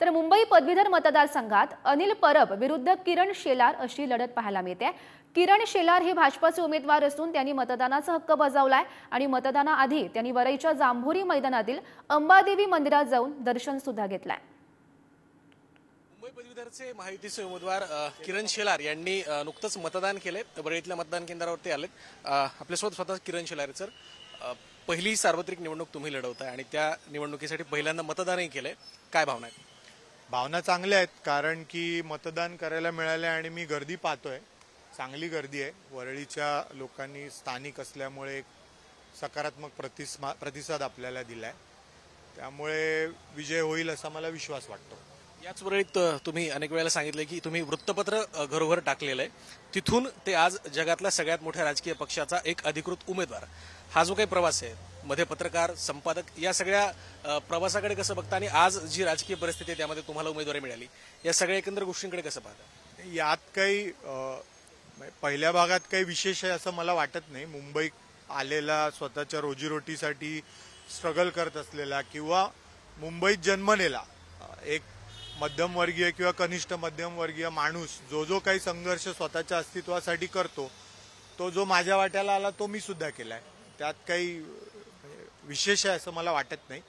तर मुंबई पदवीधर मतदारसंघात अनिल परब विरुद्ध किरण शेलार अशी लढत पाहायला मिळते। किरण शेलार हे भाजपाचे उमेदवार असून त्यांनी मतदानाचा हक्क बजावलाय आणि मतदानाआधी त्यांनी वरईच्या जांभोरी मैदानातील अंबादेवी मंदिरात जाऊन दर्शन सुद्धा घेतलंय। मुंबई पदवीधरचे महायुतीचे उमेदवार किरण शेलार यांनी नुकतंच मतदान केले। वरळीतल्या मतदान केंद्रावरती आलेत। आपल्यासोबत स्वतः किरण शेलार सर, पहिली सार्वत्रिक निवडणूक तुम्ही लढवताय आणि त्या निवडणुकीसाठी पहिल्यांदा मतदानही केलंय, काय भावना आहेत? भावना चांगल्या आहेत, कारण की मतदान करायला मिळाले आणि मी गर्दी पाहतोय, चांगली गर्दी आहे। वरळीच्या लोकांनी स्थानिक असल्यामुळे सकारात्मक प्रतिसाद आपल्याला दिलाय, त्यामुळे विजय होईल असा मला विश्वास वाटतो। याच वरळीत तुम्ही अनेक वेळेला सांगितले की तुम्ही वृत्तपत्र घरोघर टाकलेलं आहे, तिथून ते आज जगातल्या सगळ्यात मोठ्या राजकीय पक्षाचा एक अधिकृत उमेदवार, हा जो काही प्रवास आहे, मध्ये पत्रकार, संपादक, या सगळ्या प्रवासाकडे कसं बघता आणि आज जी राजकीय परिस्थिती आहे त्यामध्ये तुम्हाला उमेदवारी मिळाली, या सगळ्या एकंदर गोष्टींकडे कसं पाहता? यात काही पहिल्या भागात काही विशेष आहे असं मला वाटत नाही। मुंबई आलेला, स्वतःच्या रोजीरोटीसाठी स्ट्रगल करत असलेला किंवा मुंबईत जन्मलेला एक मध्यमवर्गीय किंवा कनिष्ठ मध्यमवर्गीय माणूस जो काही संघर्ष स्वतःच्या अस्तित्वासाठी करतो, तो जो माझ्या वाट्याला आला तो मी सुद्धा केलाय। त्यात काही विशेष आहे असं मला वाटत नाही।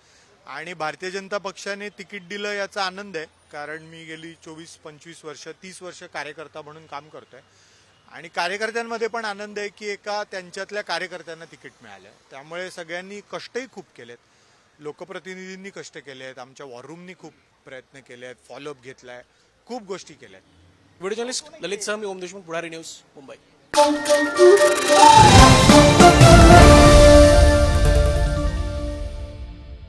आणि भारतीय जनता पक्षाने तिकीट दिलं याचा आनंद आहे, कारण मी गेली 24-25 वर्ष 30 वर्ष कार्यकर्ता म्हणून काम करतोय आणि कार्यकर्त्यांमध्ये पण आनंद आहे की एका त्यांच्यातल्या कार्यकर्त्यांना तिकीट मिळालं। त्यामुळे सगळ्यांनी कष्टही खूप केलेत, लोकप्रतिनिधींनी कष्ट केले आहेत, आमच्या वॉररूमनी खूप प्रयत्न केले आहेत, फॉलोअप घेतलाय, खूप गोष्टी केल्या आहेत। व्हिडिओ जर्नलिस्ट ललित सह, मी ओम देशमुख, पुढारी न्यूज, मुंबई।